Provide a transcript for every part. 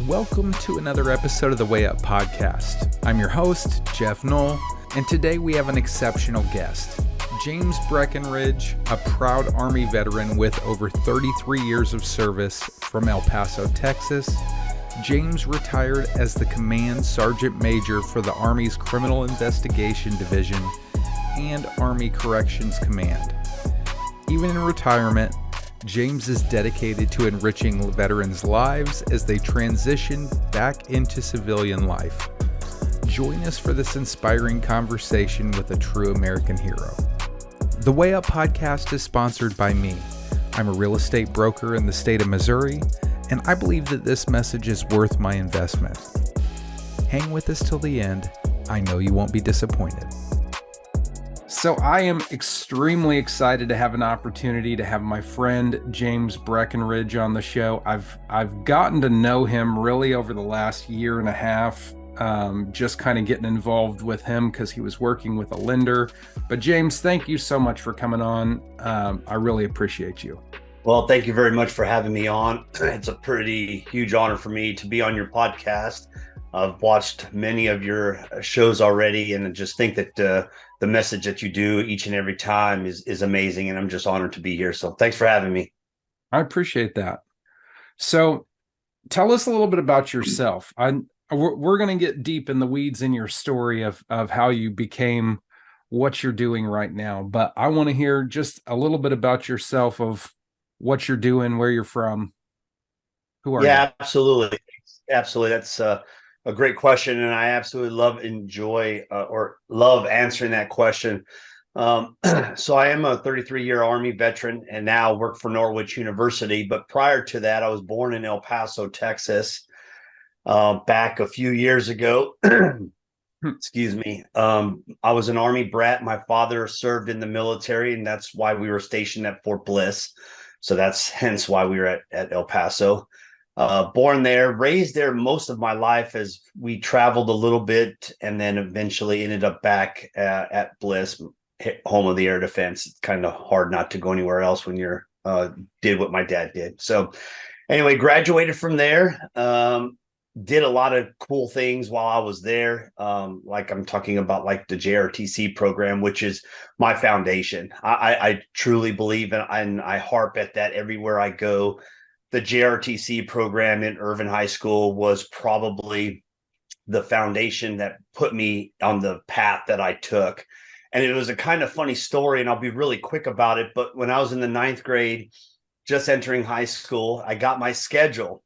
Welcome to another episode of the Way Up Podcast. I'm your host, Geoff Knoll, and today we have an exceptional guest. James Breckinridge, a proud Army veteran with over 33 years of service from El Paso, Texas. James retired as the Command Sergeant Major for the Army's Criminal Investigation Division and Army Corrections Command. Even in retirement, James is dedicated to enriching veterans' lives as they transition back into civilian life. Join us for this inspiring conversation with a true American hero. The Way Up Podcast is sponsored by me. I'm a real estate broker in the state of Missouri, and I believe that this message is worth my investment. Hang with us till the end. I know you won't be disappointed. So I am extremely excited to have an opportunity to have my friend James Breckinridge on the show. I've gotten to know him really over the last year and a half, just kind of getting involved with him because he was working with a lender. But James, thank you so much for coming on. I really appreciate you. Well, thank you very much for having me on. It's a pretty huge honor for me to be on your podcast. I've watched many of your shows already, and I just think that the message that you do each and every time is amazing, and I'm just honored to be here. So thanks for having me. I appreciate that. So tell us a little bit about yourself. We're going to get deep in the weeds in your story of how you became what you're doing right now, but I want to hear just a little bit about yourself, of what you're doing, where you're from, who are you? Yeah, absolutely. That's a great question, and I absolutely love answering that question. So I am a 33-year Army veteran and now work for Norwich University. But prior to that, I was born in El Paso, Texas, back a few years ago. Excuse me. I was an Army brat. My father served in the military, and that's why we were stationed at Fort Bliss. So that's hence why we were at El Paso. Born there, raised there most of my life as we traveled a little bit, and then eventually ended up back at Bliss, home of the air defense. It's kind of hard not to go anywhere else when you're did what my dad did. So anyway, graduated from there. Did a lot of cool things while I was there. Like I'm talking about, like the JRTC program, which is my foundation. I truly believe, and I harp at that everywhere I go. The JRTC program in Irvin High School was probably the foundation that put me on the path that I took. And it was a kind of funny story, and I'll be really quick about it. But when I was in the 9th grade, just entering high school, I got my schedule,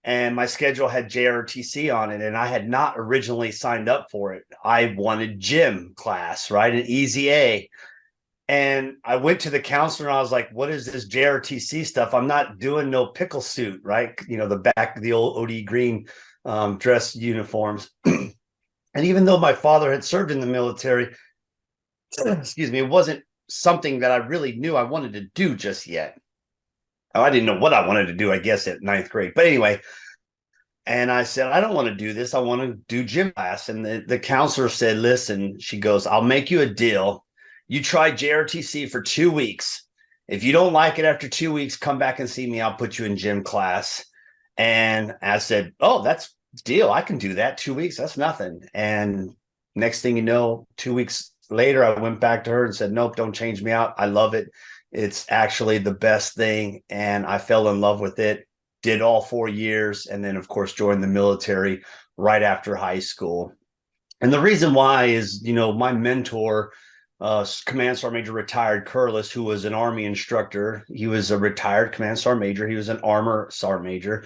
and my schedule had JRTC on it. And I had not originally signed up for it. I wanted gym class, right? An easy A. And I went to the counselor, and I was like, what is this JRTC stuff? I'm not doing no pickle suit, right? You know, the back of the old OD green dress uniforms. And even though my father had served in the military, excuse me, it wasn't something that I really knew I wanted to do just yet. I didn't know what I wanted to do, I guess, at 9th grade. But anyway, and I said, I don't want to do this. I want to do gym class. And the counselor said, listen, she goes, I'll make you a deal. You try JRTC for 2 weeks. If you don't like it after 2 weeks, come back and see me. I'll put you in gym class. And I said, oh, that's deal. I can do that. 2 weeks. That's nothing. And next thing you know, 2 weeks later, I went back to her and said, nope, don't change me out. I love it. It's actually the best thing. And I fell in love with it. Did all 4 years. And then, of course, joined the military right after high school. And the reason why is, you know, my mentor, Command Sergeant Major retired Curlis, who was an Army instructor. He was a retired Command Sergeant Major. He was an Armor Sergeant Major,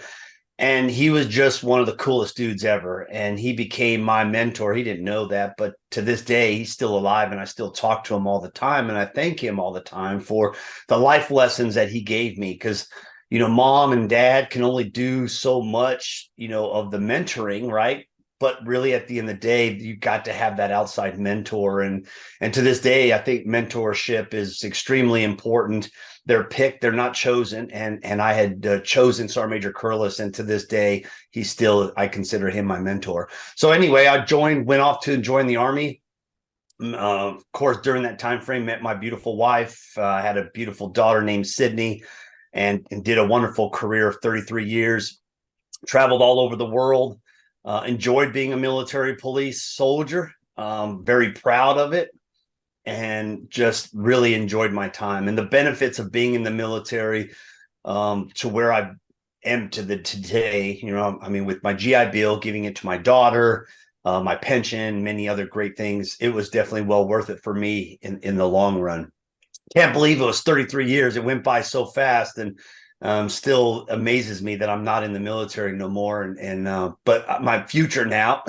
and he was just one of the coolest dudes ever. And he became my mentor. He didn't know that, but to this day, he's still alive, and I still talk to him all the time. And I thank him all the time for the life lessons that he gave me, because, you know, mom and dad can only do so much, you know, of the mentoring, right? But really, at the end of the day, you got to have that outside mentor. And to this day, I think mentorship is extremely important. They're picked, they're not chosen. And I had chosen Sergeant Major Curlis, and to this day, I consider him my mentor. So anyway, went off to join the Army. Of course, during that time frame, met my beautiful wife. I had a beautiful daughter named Sydney, and did a wonderful career of 33 years. traveled all over the world, enjoyed being a military police soldier, very proud of it, and just really enjoyed my time and the benefits of being in the military, to where I am to the today. I mean, with my GI Bill, giving it to my daughter, my pension, many other great things. It was definitely well worth it for me in the long run. Can't believe it was 33 years. It went by so fast, and still amazes me that I'm not in the military no more. But my future now,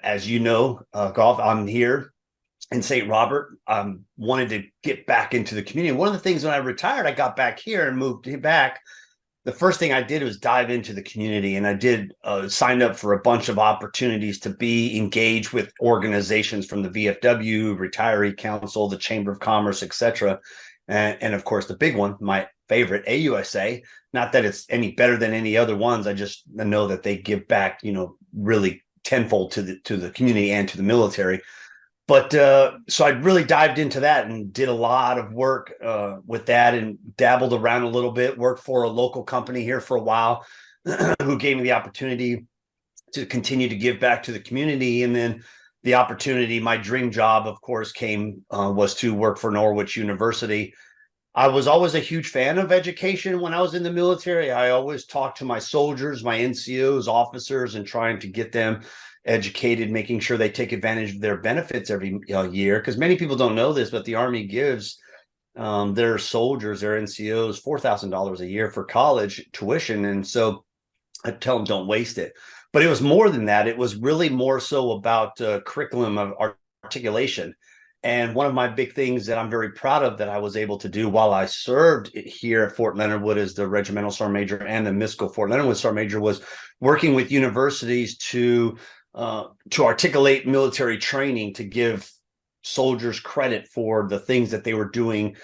as you know, Golf, I'm here in St. Robert. Wanted to get back into the community. One of the things when I retired, I got back here and moved back. The first thing I did was dive into the community, and I did signed up for a bunch of opportunities to be engaged with organizations from the VFW, Retiree Council, the Chamber of Commerce, etc. And of course, the big one, my favorite, AUSA. Not that it's any better than any other ones. I just know that they give back, really tenfold to the community and to the military. But so I really dived into that and did a lot of work with that, and dabbled around a little bit, worked for a local company here for a while who gave me the opportunity to continue to give back to the community. And then the opportunity, my dream job, of course, was to work for Norwich University. I was always a huge fan of education when I was in the military. I always talked to my soldiers, my NCOs, officers, and trying to get them educated, making sure they take advantage of their benefits every year. Because many people don't know this, but the Army gives their soldiers, their NCOs, $4,000 a year for college tuition. And so I tell them, don't waste it. But it was more than that. It was really more so about curriculum of articulation. And one of my big things that I'm very proud of that I was able to do while I served here at Fort Leonard Wood as the Regimental Sergeant Major and the MISCO Fort Leonard Wood Sergeant Major was working with universities to articulate military training, to give soldiers credit for the things that they were doing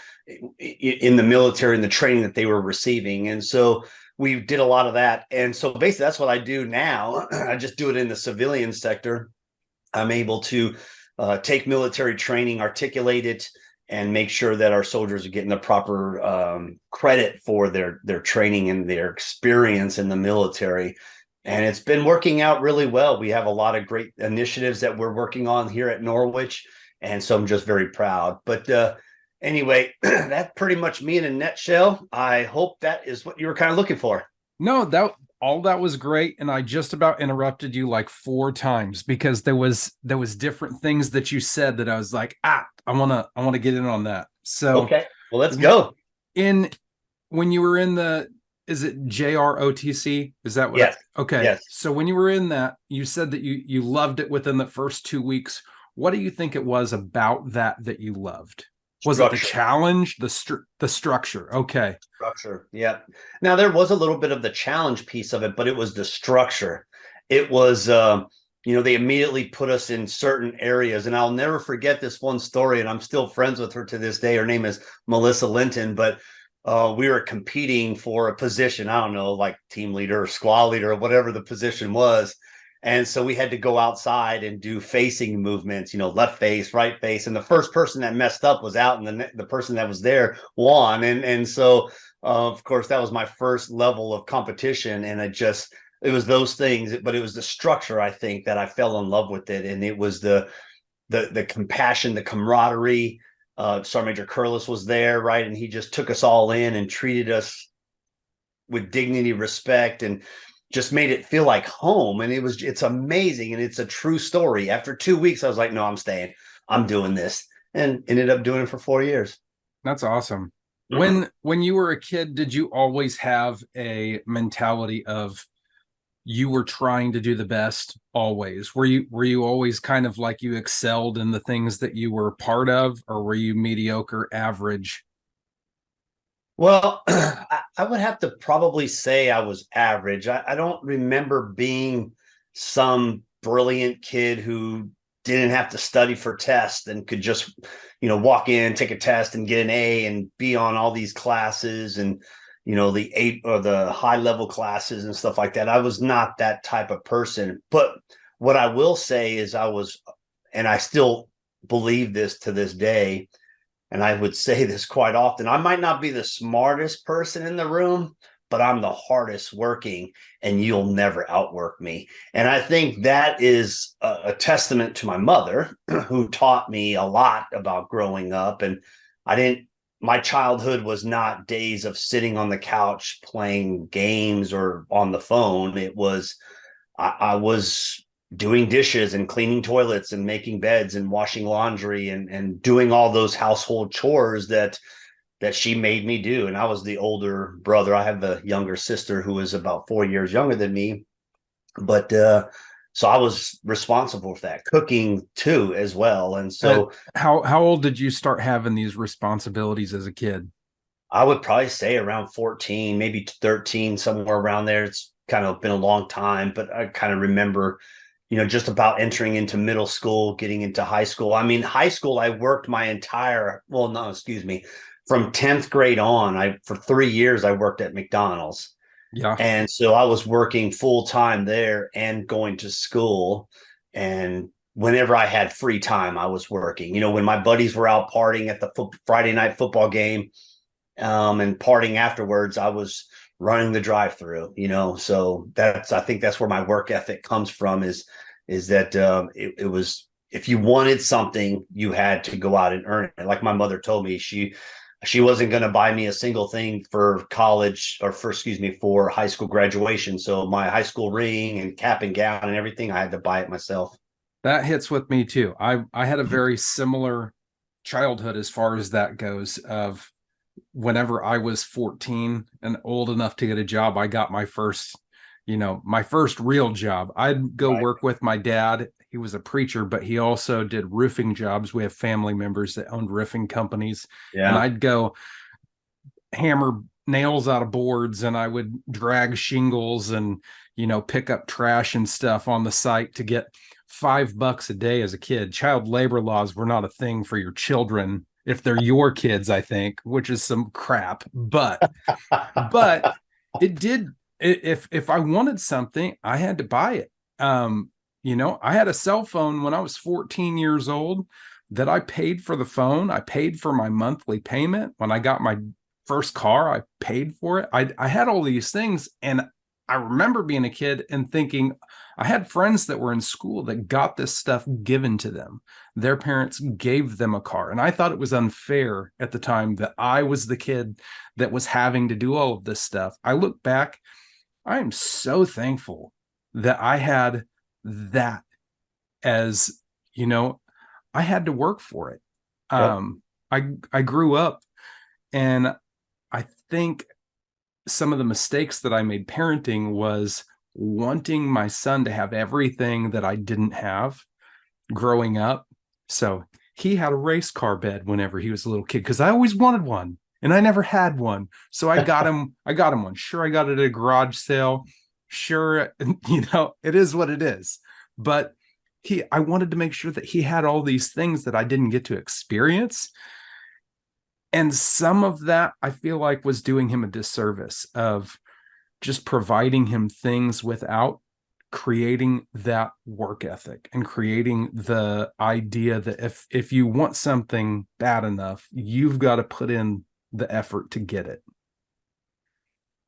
in the military and the training that they were receiving. And so we did a lot of that. And so basically that's what I do now. I just do it in the civilian sector. I'm able to take military training, articulate it, and make sure that our soldiers are getting the proper credit for their training and their experience in the military. And it's been working out really well. We have a lot of great initiatives that we're working on here at Norwich. And so I'm just very proud. But anyway, that's pretty much me in a nutshell. I hope that is what you were kind of looking for. No, that was great. And I just about interrupted you like 4 times because there was different things that you said that I was like, I want to get in on that. So okay, well, let's go. When you were in is it JROTC? Is that what? Yes. Okay. Yes. So when you were in that, you said that you loved it within the first 2 weeks. What do you think it was about that you loved? Was it the challenge, the structure? Okay. Structure. Yeah. Now there was a little bit of the challenge piece of it, but it was the structure. It was, they immediately put us in certain areas, and I'll never forget this one story. And I'm still friends with her to this day. Her name is Melissa Linton, but we were competing for a position. I don't know, like team leader or squad leader or whatever the position was. And so we had to go outside and do facing movements, left face, right face. And the first person that messed up was out, and the person that was there won. And so, of course, that was my first level of competition. And it was those things, but it was the structure, I think, that I fell in love with it. And it was the compassion, the camaraderie. Sergeant Major Curlis was there, right? And he just took us all in and treated us with dignity, respect, and just made it feel like home. And it's amazing. And it's a true story. After 2 weeks, I was like, no, I'm staying. I'm doing this. And ended up doing it for 4 years. That's awesome. When you were a kid, did you always have a mentality of you were trying to do the best always? Were you always kind of like you excelled in the things that you were part of, or were you mediocre, average? Well, I would have to probably say I was average. I don't remember being some brilliant kid who didn't have to study for tests and could just, walk in, take a test and get an A and be on all these classes and, the 8 or the high level classes and stuff like that. I was not that type of person. But what I will say is and I still believe this to this day, and I would say this quite often, I might not be the smartest person in the room, but I'm the hardest working and you'll never outwork me. And I think that is a testament to my mother, who taught me a lot about growing up. And my childhood was not days of sitting on the couch playing games or on the phone. It was, I was doing dishes and cleaning toilets and making beds and washing laundry and doing all those household chores that she made me do. And I was the older brother. I have a younger sister who is about 4 years younger than me. But so I was responsible for that, cooking too as well. And so how old did you start having these responsibilities as a kid? I would probably say around 14, maybe 13, somewhere around there. It's kind of been a long time, but I kind of remember, just about entering into middle school, getting into high school. I mean, high school, I worked from 10th grade on. For 3 years, I worked at McDonald's. Yeah. And so I was working full time there and going to school. And whenever I had free time, I was working. When my buddies were out partying at the Friday night football game, and partying afterwards, I was running the drive-through. So I think that's where my work ethic comes from, is that it was, if you wanted something, you had to go out and earn it. Like my mother told me, she wasn't going to buy me a single thing for college for high school graduation. So my high school ring and cap and gown and everything, I had to buy it myself. That hits with me too. I had a very similar childhood as far as that goes. Of whenever I was 14 and old enough to get a job, I got my first real job. I'd go work with my dad. He was a preacher, but he also did roofing jobs. We have family members that owned roofing companies. Yeah. And I'd go hammer nails out of boards, and I would drag shingles and, pick up trash and stuff on the site to get $5 a day as a kid. Child labor laws were not a thing for your children if they're your kids, I think, which is some crap. But it did. If I wanted something, I had to buy it. I had a cell phone when I was 14 years old that I paid for the phone. I paid for my monthly payment. When I got my first car, I paid for it. I had all these things. And I remember being a kid and thinking, I had friends that were in school that got this stuff given to them. Their parents gave them a car. And I thought it was unfair at the time that I was the kid that was having to do all of this stuff. I look back, I am so thankful that I had that, as I had to work for it. Yep. I grew up, and I think some of the mistakes that I made parenting was wanting my son to have everything that I didn't have growing up. So he had a race car bed whenever he was a little kid, because I always wanted one and I never had one. So I got him one. Sure, I got it at a garage sale. Sure, it is what it is. But I wanted to make sure that he had all these things that I didn't get to experience. And some of that, I feel like, was doing him a disservice of just providing him things without creating that work ethic and creating the idea that if you want something bad enough, you've got to put in the effort to get it.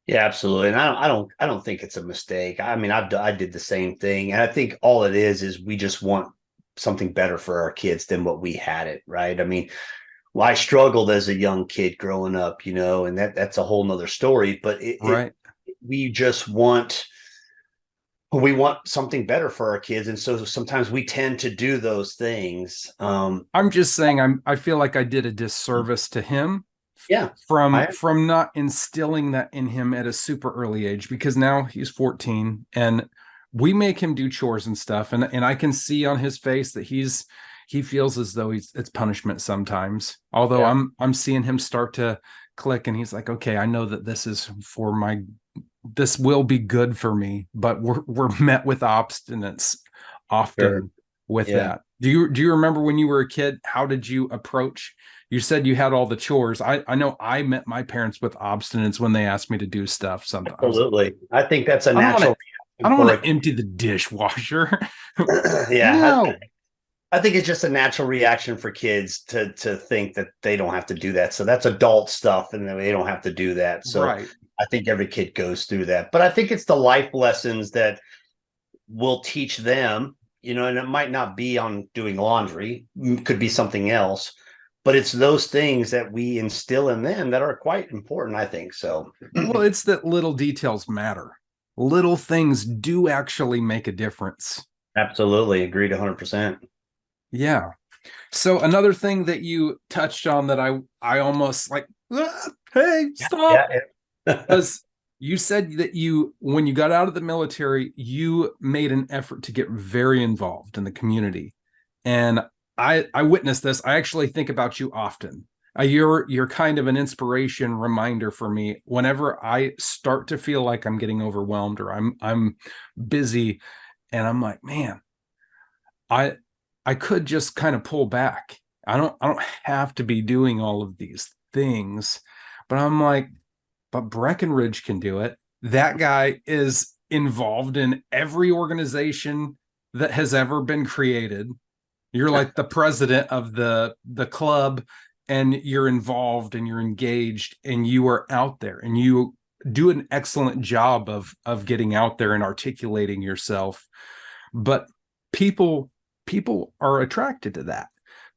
Yeah, absolutely. And I don't think it's a mistake. I mean, I did the same thing. And I think all it is we just want something better for our kids than what we had it. Right. I mean, well, I struggled as a young kid growing up, and that's a whole nother story, but we just want something better for our kids. And so sometimes we tend to do those things. I'm just saying, I feel like I did a disservice to him. Yeah. From not instilling that in him at a super early age, because now he's 14 and we make him do chores and stuff. And I can see on his face that he feels as though it's punishment sometimes. Although yeah. I'm seeing him start to click, and he's like, okay, I know that this is this will be good for me, but we're met with obstinance often with that. Do you remember when you were a kid, how did you approach? You said you had all the chores. I know I met my parents with obstinance when they asked me to do stuff sometimes. Absolutely. I think that's a natural. I don't want to empty the dishwasher. Yeah. No. I think it's just a natural reaction for kids to think that they don't have to do that. So that's adult stuff and they don't have to do that. So right. I think every kid goes through that, but I think it's the life lessons that will teach them, and it might not be on doing laundry, could be something else, but it's those things that we instill in them that are quite important, I think. So, Well, it's that little details matter. Little things do actually make a difference. absolutely agreed 100%. Yeah. So another thing that you touched on that I almost like, hey, stop. Yeah, yeah. Because you said that when you got out of the military, you made an effort to get very involved in the community. And I witnessed this. I actually think about you often. You're kind of an inspiration reminder for me whenever I start to feel like I'm getting overwhelmed or I'm busy, and I'm like, man, I I could just kind of pull back. I don't have to be doing all of these things, but I'm like, but Breckinridge can do it. That guy is involved in every organization that has ever been created. You're like the president of the club, and you're involved and you're engaged and you are out there and you do an excellent job of getting out there and articulating yourself. But people people are attracted to that.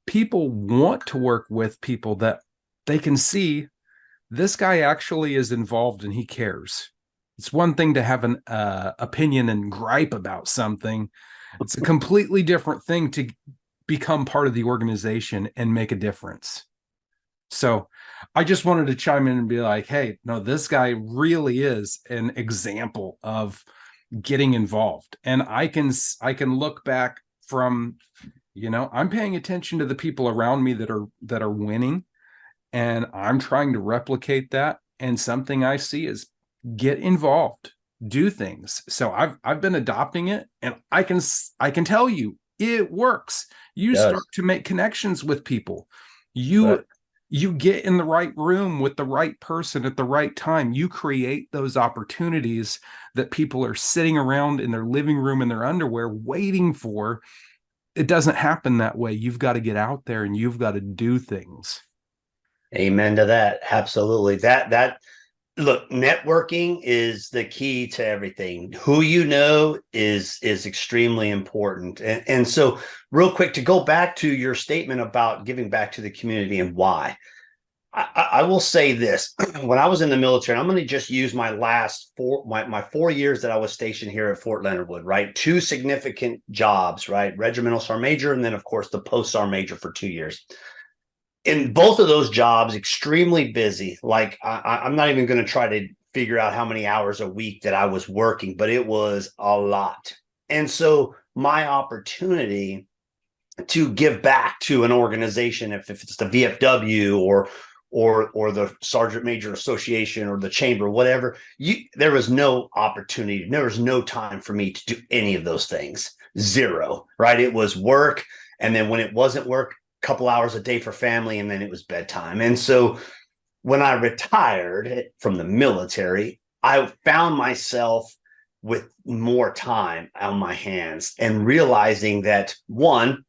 People want to work with people that they can see this guy actually is involved and he cares. It's one thing to have an opinion and gripe about something. It's a completely different thing to become part of the organization and make a difference. So I just wanted to chime in and be like, hey, no, this guy really is an example of getting involved. And I can look back from, I'm paying attention to the people around me that are winning, and I'm trying to replicate that. And something I see is get involved, do things. So I've been adopting it, and I can tell you it works. You start to make connections with people. You Right. you get in the right room with the right person at the right time. You create those opportunities that people are sitting around in their living room in their underwear waiting for. It doesn't happen that way. You've got to get out there and you've got to do things. Amen to that. Absolutely. That look, networking is the key to everything. Who you know is extremely important. And so real quick, to go back to your statement about giving back to the community and why. I will say this. When I was in the military, I'm going to just use my last my 4 years that I was stationed here at Fort Leonard Wood, right? Two significant jobs, right? Regimental Sergeant Major, and then of course the Post Sergeant Major for 2 years. In both of those jobs, extremely busy. Like I'm not even going to try to figure out how many hours a week that I was working, but it was a lot. And so my opportunity to give back to an organization, if it's the VFW or the Sergeant Major Association or the Chamber, whatever, there was no opportunity. There was no time for me to do any of those things. Zero, right? It was work. And then when it wasn't work, couple hours a day for family, and then it was bedtime. And so when I retired from the military, I found myself with more time on my hands and realizing that, one,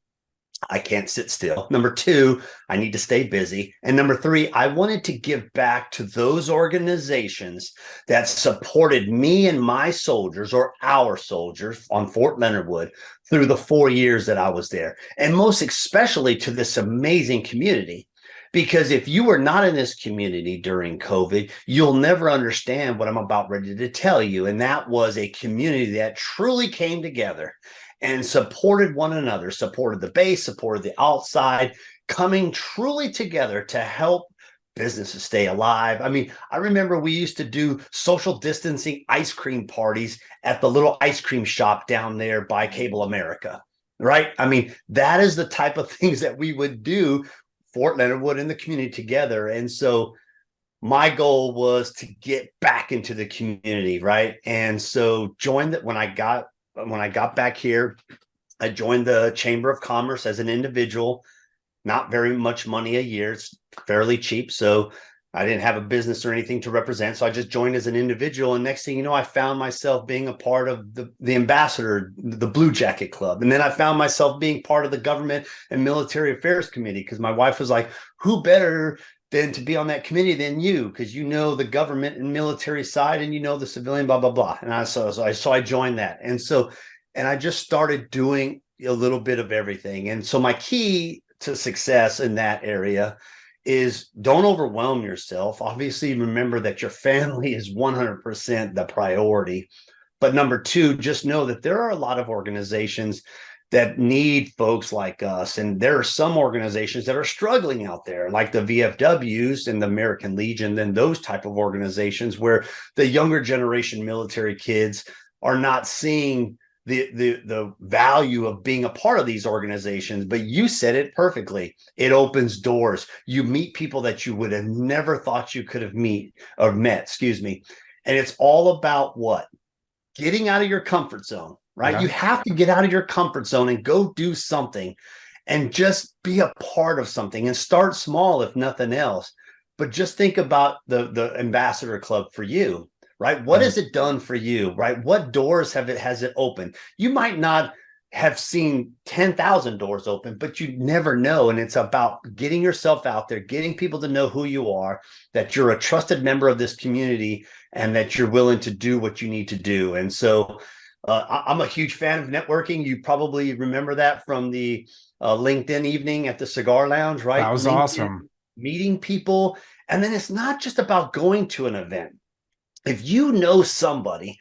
I can't sit still. Number two, I need to stay busy. And number three, I wanted to give back to those organizations that supported me and my soldiers, or our soldiers on Fort Leonard Wood, through the 4 years that I was there. And most especially to this amazing community. Because if you were not in this community during COVID, you'll never understand what I'm about ready to tell you. And that was a community that truly came together and supported one another, supported the base, supported the outside, coming truly together to help businesses stay alive. I mean, I remember we used to do social distancing ice cream parties at the little ice cream shop down there by Cable America, right? I mean, that is the type of things that we would do, Fort Leonard Wood and the community together. And so my goal was to get back into the community, right? And so when I got back here, I joined the Chamber of Commerce as an individual. Not very much money a year. It's fairly cheap. So I didn't have a business or anything to represent. So I just joined as an individual. And next thing you know, I found myself being a part of the ambassador, the Blue Jacket Club. And then I found myself being part of the Government and Military Affairs Committee, because my wife was like, who better than to be on that committee than you, because you know the government and military side and you know the civilian, blah, blah, blah. And I joined that. And I just started doing a little bit of everything. And so my key to success in that area is don't overwhelm yourself. Obviously, remember that your family is 100% the priority. But number two, just know that there are a lot of organizations that need folks like us. And there are some organizations that are struggling out there, like the VFWs and the American Legion, and those type of organizations where the younger generation military kids are not seeing the value of being a part of these organizations. But you said it perfectly. It opens doors. You meet people that you would have never thought you could have met, excuse me. And it's all about what? Getting out of your comfort zone, right? Yeah. You have to get out of your comfort zone and go do something and just be a part of something, and start small, if nothing else. But just think about the ambassador club for you, right? What has it done for you, right? What doors has it opened? You might not have seen 10,000 doors open, but you never know. And it's about getting yourself out there, getting people to know who you are, that you're a trusted member of this community, and that you're willing to do what you need to do. And so I'm a huge fan of networking. You probably remember that from the LinkedIn evening at the Cigar Lounge, right? That was LinkedIn, awesome. meeting people. And then it's not just about going to an event. If you know somebody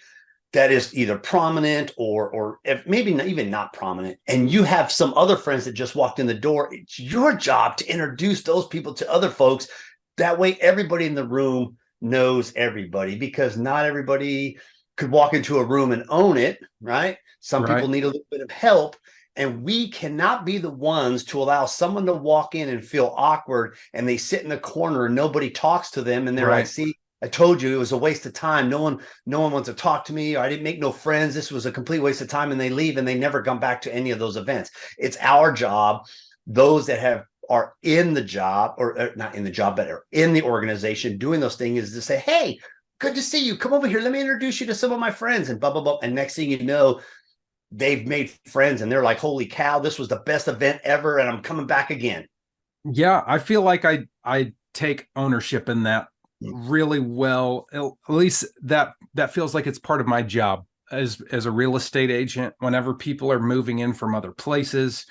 that is either prominent or if maybe not, even not prominent, and you have some other friends that just walked in the door, it's your job to introduce those people to other folks. That way, everybody in the room knows everybody, because not everybody could walk into a room and own it, right? Some Right. people need a little bit of help. And we cannot be the ones to allow someone to walk in and feel awkward and they sit in the corner and nobody talks to them. And they're Right. like, see, I told you it was a waste of time. No one wants to talk to me, or I didn't make no friends. This was a complete waste of time. And they leave and they never come back to any of those events. It's our job, those that are in the job, or not in the job, but are in the organization doing those things, is to say, hey, good to see you. Come over here. Let me introduce you to some of my friends, and blah, blah, blah. And next thing you know, they've made friends and they're like, holy cow, this was the best event ever. And I'm coming back again. Yeah, I feel like I take ownership in that really well. At least that feels like it's part of my job as a real estate agent. Whenever people are moving in from other places,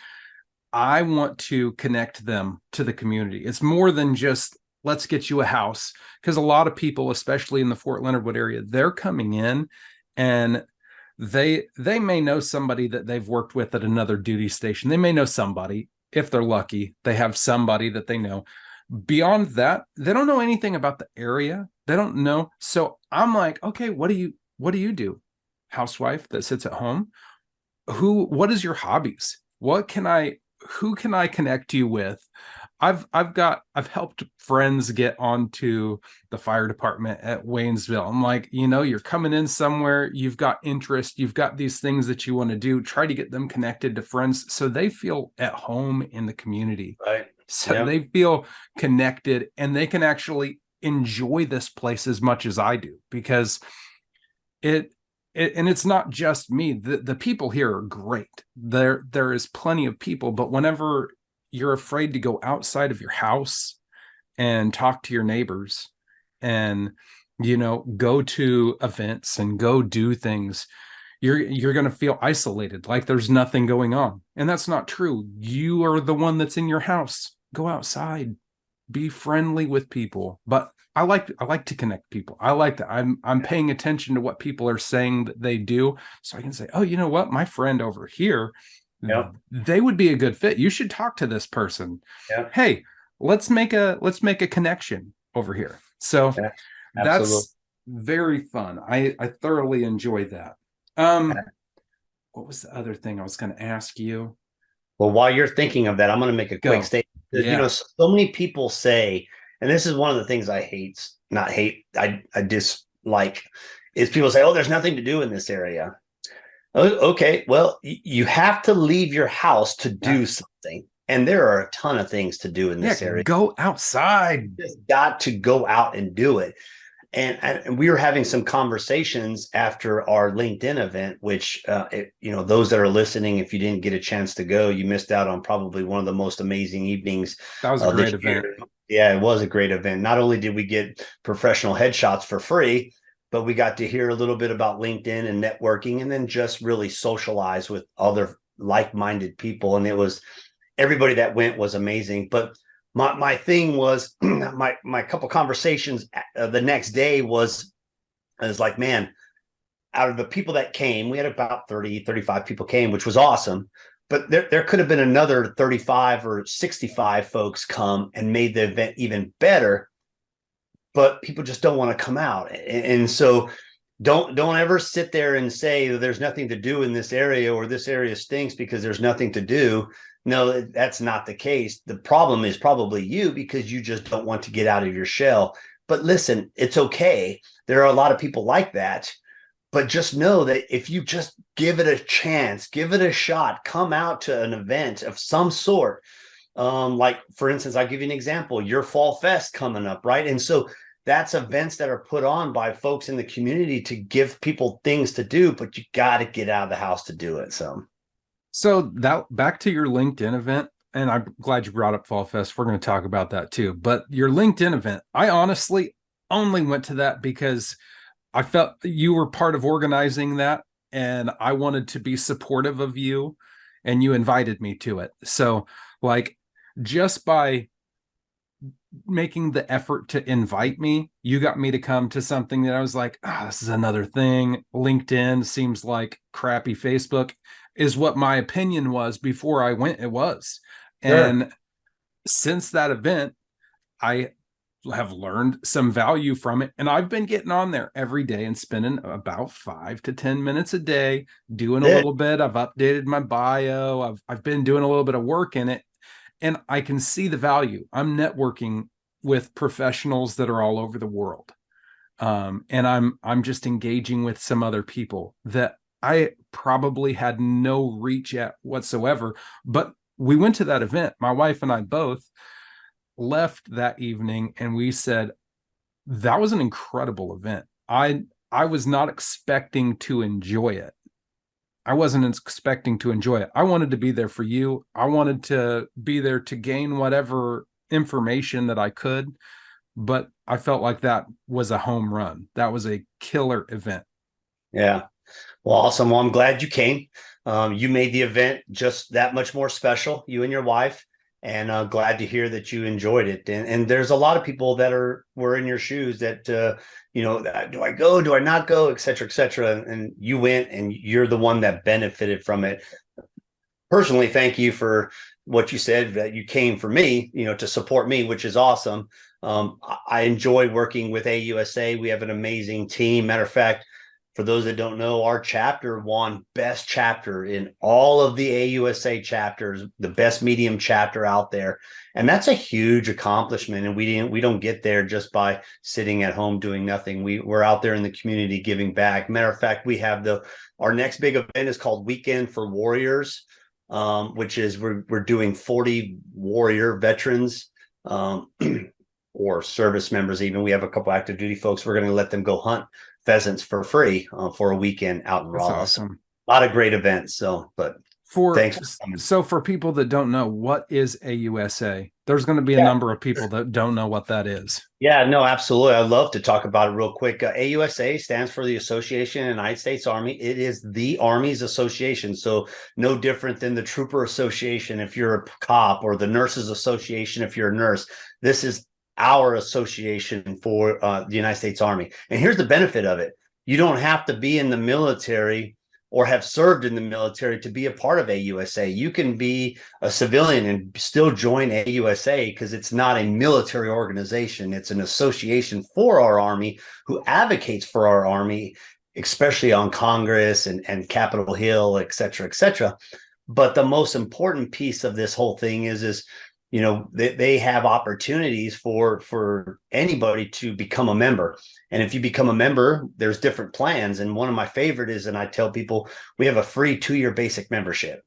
I want to connect them to the community. It's more than just let's get you a house, because a lot of people, especially in the Fort Leonard Wood area, they're coming in and they may know somebody that they've worked with at another duty station. They may know somebody. If they're lucky, they have somebody that they know. Beyond that, they don't know anything about the area. They don't know. So I'm like, okay, what do you do? Housewife that sits at home. What is your hobbies? Who can I connect you with? I've helped friends get onto the fire department at Waynesville. I'm like, you're coming in somewhere, you've got interest, you've got these things that you want to do. Try to get them connected to friends so they feel at home in the community. Right. So Yeah. they feel connected and they can actually enjoy this place as much as I do, because and it's not just me. The people here are great. There is plenty of people, but whenever you're afraid to go outside of your house and talk to your neighbors and go to events and go do things, you're going to feel isolated, like there's nothing going on. And that's not true. You are the one that's in your house. Go outside, be friendly with people. But I like to connect people. I like that. I'm paying attention to what people are saying that they do, so I can say, oh, you know what, my friend over here, Yeah. they would be a good fit. You should talk to this person. Yeah. Hey, let's make a connection over here. So Yeah, that's very fun. I thoroughly enjoy that. What was the other thing I was going to ask you? Well, while you're thinking of that, I'm going to make a quick statement. Yeah. So many people say, and this is one of the things I dislike, is people say, oh, there's nothing to do in this area. Okay, well, you have to leave your house to do something. And there are a ton of things to do in this area. Go outside. You just got to go out and do it. And we were having some conversations after our LinkedIn event, which, those that are listening, if you didn't get a chance to go, you missed out on probably one of the most amazing evenings. That was a great event. Yeah, it was a great event. Not only did we get professional headshots for free, but we got to hear a little bit about LinkedIn and networking, and then just really socialize with other like-minded people. And it was, everybody that went was amazing. But my thing was my couple conversations the next day was, I was like, man, out of the people that came, we had about 35 people came, which was awesome. But there could have been another 35 or 65 folks come and made the event even better. But people just don't want to come out. And so don't ever sit there and say there's nothing to do in this area, or this area stinks because there's nothing to do. No, that's not the case. The problem is probably you, because you just don't want to get out of your shell. But listen, it's okay. There are a lot of people like that. But just know that if you just give it a chance, give it a shot, come out to an event of some sort. Like, for instance, I'll give you an example, your Fall Fest coming up, right? And so that's events that are put on by folks in the community to give people things to do, but you got to get out of the house to do it. So that, back to your LinkedIn event, and I'm glad you brought up Fall Fest. We're going to talk about that too. But your LinkedIn event, I honestly only went to that because I felt you were part of organizing that, and I wanted to be supportive of you, and you invited me to it. So, like, just by making the effort to invite me, you got me to come to something that I was like, this is another thing. LinkedIn seems like crappy Facebook, is what my opinion was before I went. It was. Sure. And since that event, I have learned some value from it. And I've been getting on there every day and spending about 5 to 10 minutes a day doing a little bit. I've updated my bio. I've been doing a little bit of work in it, and I can see the value. I'm networking with professionals that are all over the world. And I'm just engaging with some other people that I probably had no reach at whatsoever. But we went to that event. My wife and I both left that evening, and we said, that was an incredible event. I was not expecting to enjoy it. I wasn't expecting to enjoy it. I wanted to be there for you. I wanted to be there to gain whatever information that I could, but I felt like that was a home run. That was a killer event. Yeah. Well, awesome. Well, I'm glad you came. You made the event just that much more special, you and your wife, and glad to hear that you enjoyed it. And there's a lot of people that were in your shoes that, do I go, do I not go, et cetera, et cetera. And you went, and you're the one that benefited from it. Personally, thank you for what you said, that you came for me, to support me, which is awesome. I enjoy working with AUSA. We have an amazing team. Matter of fact, for those that don't know, our chapter won best chapter in all of the AUSA chapters, the best medium chapter out there. And that's a huge accomplishment. And we don't get there just by sitting at home doing nothing. We're out there in the community giving back. Matter of fact, we have our next big event is called Weekend for Warriors, which is we're doing 40 warrior veterans, or service members. Even we have a couple active duty folks. We're going to let them go hunt pheasants for free for a weekend out in That's Raleigh. awesome. A lot of great events. Thanks for coming. So for people that don't know, what is AUSA? There's going to be a Yeah. number of people that don't know what that is. Yeah, no, absolutely. I'd love to talk about it real quick. AUSA stands for the Association of the United States Army. It is the Army's association. So no different than the Trooper Association if you're a cop, or the Nurses Association if you're a nurse. This is our association for the United States Army. And here's the benefit of it. You don't have to be in the military or have served in the military to be a part of AUSA. You can be a civilian and still join AUSA, because it's not a military organization. It's an association for our Army, who advocates for our Army, especially on Congress and Capitol Hill, et cetera, et cetera. But the most important piece of this whole thing is they have opportunities for anybody to become a member. And if you become a member, there's different plans. And one of my favorite is, and I tell people, we have a free 2-year basic membership.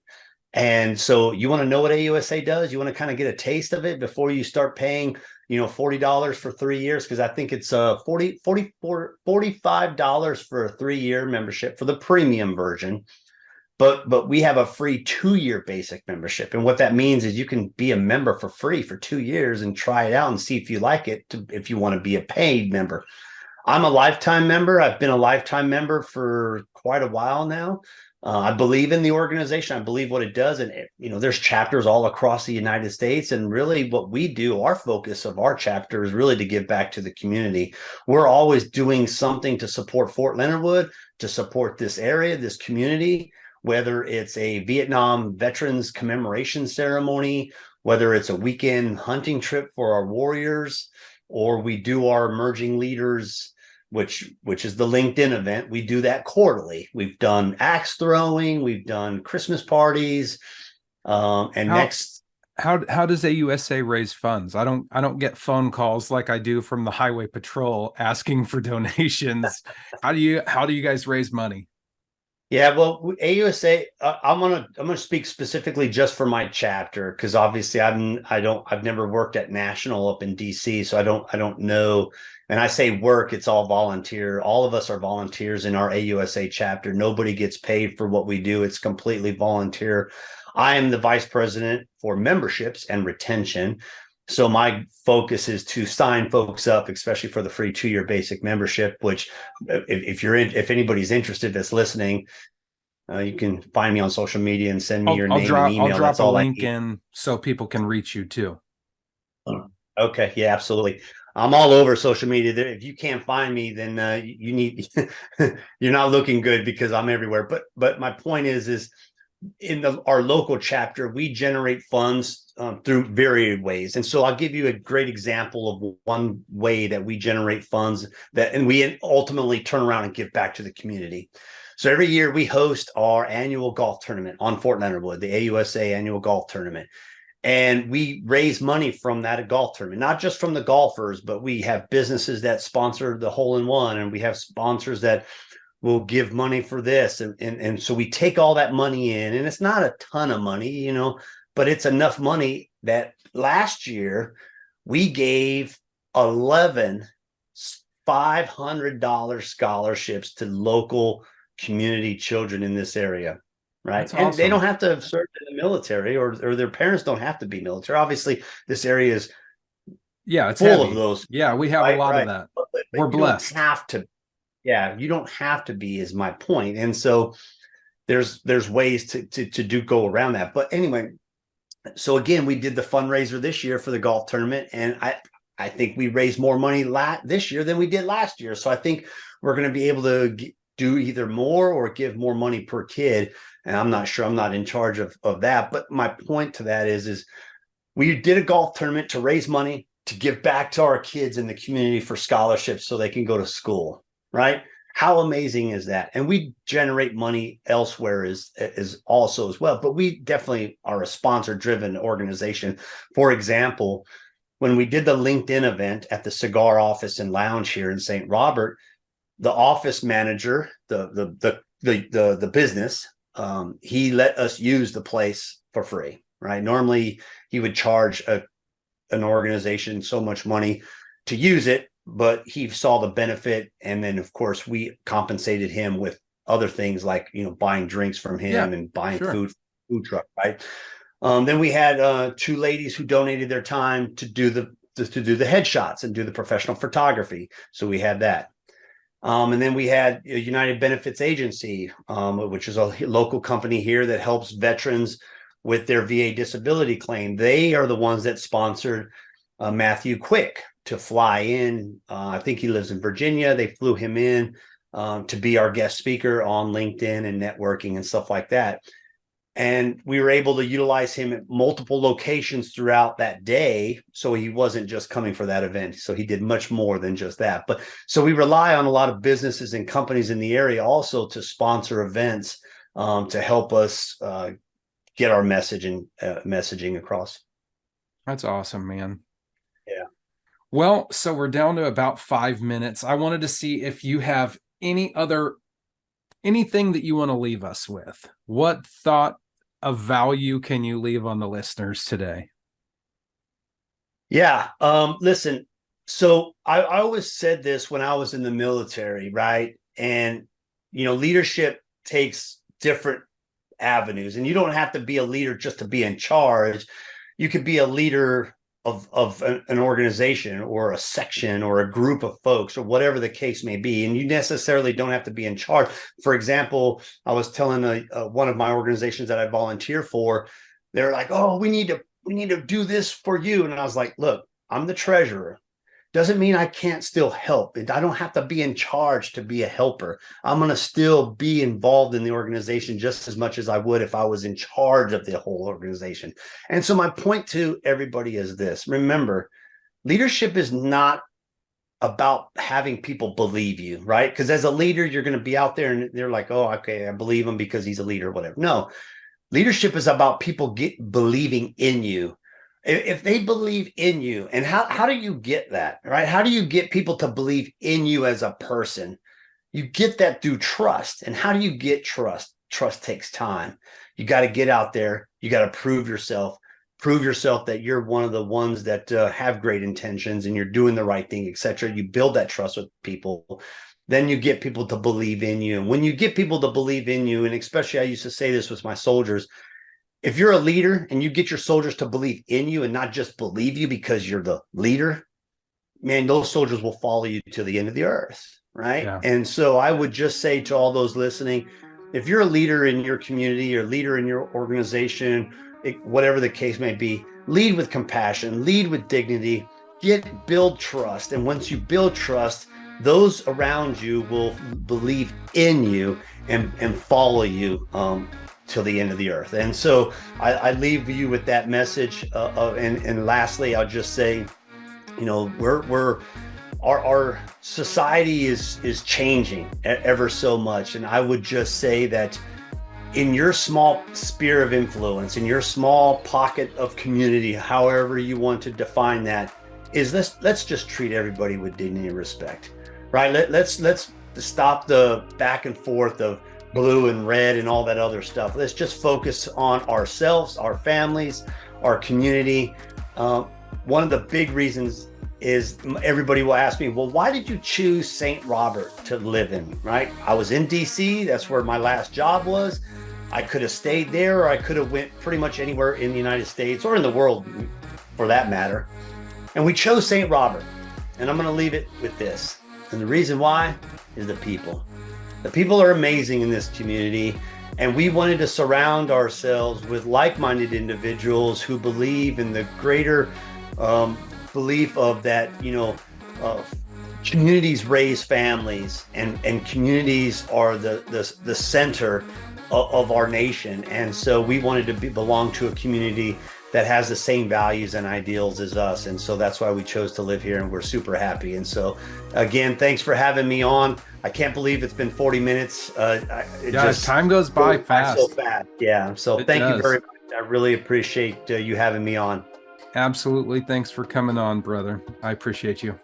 And so you want to know what AUSA does? You want to kind of get a taste of it before you start paying, $40 for 3 years. Cause I think it's $45 for a 3-year membership for the premium version. but we have a free 2-year basic membership. And what that means is you can be a member for free for 2 years and try it out and see if you like it, if you want to be a paid member. I'm a lifetime member. I've been a lifetime member for quite a while now. I believe in the organization. I believe what it does. And, there's chapters all across the United States. And really what we do, our focus of our chapter is really to give back to the community. We're always doing something to support Fort Leonard Wood, to support this area, this community, whether it's a Vietnam Veterans Commemoration Ceremony, whether it's a weekend hunting trip for our warriors, or we do our emerging leaders, which is the LinkedIn event. We do that quarterly. We've done axe throwing, we've done Christmas parties, and how does AUSA raise funds? I don't get phone calls like I do from the Highway Patrol asking for donations. How do you guys raise money? Yeah, well, AUSA, I'm gonna speak specifically just for my chapter, because obviously I've never worked at national up in DC, so I don't know. And I say work, it's all volunteer. All of us are volunteers in our AUSA chapter. Nobody gets paid for what we do. It's completely volunteer. I am the vice president for memberships and retention. So my focus is to sign folks up, especially for the free 2-year basic membership, which if anybody's interested that's listening, you can find me on social media and send me your name and email. I'll drop a link in so people can reach you too. Okay. Yeah, absolutely. I'm all over social media. If you can't find me, then you need, you're not looking good, because I'm everywhere. But my point is in our local chapter, we generate funds through varied ways. And so I'll give you a great example of one way that we generate funds and we ultimately turn around and give back to the community. So every year we host our annual golf tournament on Fort Leonard Wood, the AUSA annual golf tournament. And we raise money from that golf tournament, not just from the golfers, but we have businesses that sponsor the hole-in-one, and we have sponsors that will give money for this. And so we take all that money in, and it's not a ton of money, but it's enough money that last year we gave 11 $500 scholarships to local community children in this area. Right. That's and awesome. They don't have to serve in the military, or their parents don't have to be military. Obviously, this area is it's full heavy. of those. Yeah, we have a lot of that. But we're blessed. You don't have to. Yeah, you don't have to be, is my point. And so there's ways to go around that. But anyway, so again, we did the fundraiser this year for the golf tournament, and I think we raised more money this year than we did last year. So I think we're going to be able to do either more or give more money per kid. And I'm not sure, I'm not in charge of that. But my point to that is we did a golf tournament to raise money to give back to our kids in the community for scholarships so they can go to school, right? How amazing is that? And we generate money elsewhere is also as well. But we definitely are a sponsor-driven organization. For example, when we did the LinkedIn event at the Cigar Office and Lounge here in St. Robert, the office manager, the business, he let us use the place for free, right? Normally he would charge an organization so much money to use it, but he saw the benefit. And then of course we compensated him with other things like, buying drinks from him and buying food truck, right? Then we had 2 ladies who donated their time to do the headshots and do the professional photography. So we had that. And then we had a United Benefits Agency, which is a local company here that helps veterans with their VA disability claim. They are the ones that sponsored Matthew Quick to fly in. I think he lives in Virginia. They flew him in to be our guest speaker on LinkedIn and networking and stuff like that. And we were able to utilize him at multiple locations throughout that day. So he wasn't just coming for that event. So he did much more than just that. But so we rely on a lot of businesses and companies in the area also to sponsor events to help us get our messaging across. That's awesome, man. Yeah. Well, so we're down to about 5 minutes. I wanted to see if you have anything that you want to leave us with. What thought of value can you leave on the listeners today? Yeah. Listen, so I always said this when I was in the military, right? And, leadership takes different avenues. And you don't have to be a leader just to be in charge. You could be a leader of an organization or a section or a group of folks or whatever the case may be. And you necessarily don't have to be in charge. For example, I was telling one of my organizations that I volunteer for, they're like, oh, we need to do this for you. And I was like, look, I'm the treasurer. Doesn't mean I can't still help. I don't have to be in charge to be a helper. I'm going to still be involved in the organization just as much as I would if I was in charge of the whole organization. And so my point to everybody is this. Remember, leadership is not about having people believe you, right? Because as a leader, you're going to be out there and they're like, oh, okay, I believe him because he's a leader, whatever. No, leadership is about people believing in you. If they believe in you, and how do you get that, right? How do you get people to believe in you as a person? You get that through trust. And how do you get trust? Trust takes time. You got to get out there. You got to prove yourself that you're one of the ones that have great intentions and you're doing the right thing, etc. You build that trust with people. Then you get people to believe in you. And when you get people to believe in you, and especially I used to say this with my soldiers, if you're a leader and you get your soldiers to believe in you and not just believe you because you're the leader, man, those soldiers will follow you to the end of the earth, right? Yeah. And so I would just say to all those listening, if you're a leader in your community or leader in your organization, whatever the case may be, lead with compassion, lead with dignity, build trust. And once you build trust, those around you will believe in you and follow you till the end of the earth. And so I leave you with that message. And lastly, I'll just say, you know, our society is changing ever so much. And I would just say that in your small sphere of influence, in your small pocket of community, however you want to define that, is let's just treat everybody with dignity and respect, right? Let's stop the back and forth of blue and red and all that other stuff. Let's just focus on ourselves, our families, our community. One of the big reasons is everybody will ask me, well, why did you choose St. Robert to live in, right? I was in DC. That's where my last job was. I could have stayed there, or I could have went pretty much anywhere in the United States or in the world for that matter. And we chose St. Robert. And I'm going to leave it with this. And the reason why is the people. The people are amazing in this community, and we wanted to surround ourselves with like-minded individuals who believe in the greater belief of that, you know, communities raise families, and communities are the center of our nation. And so we wanted to belong to a community that has the same values and ideals as us. And so that's why we chose to live here, and we're super happy. And so again, thanks for having me on. I can't believe it's been 40 minutes. Time goes by fast. So fast. Yeah. So thank you very much. I really appreciate you having me on. Absolutely. Thanks for coming on, brother. I appreciate you.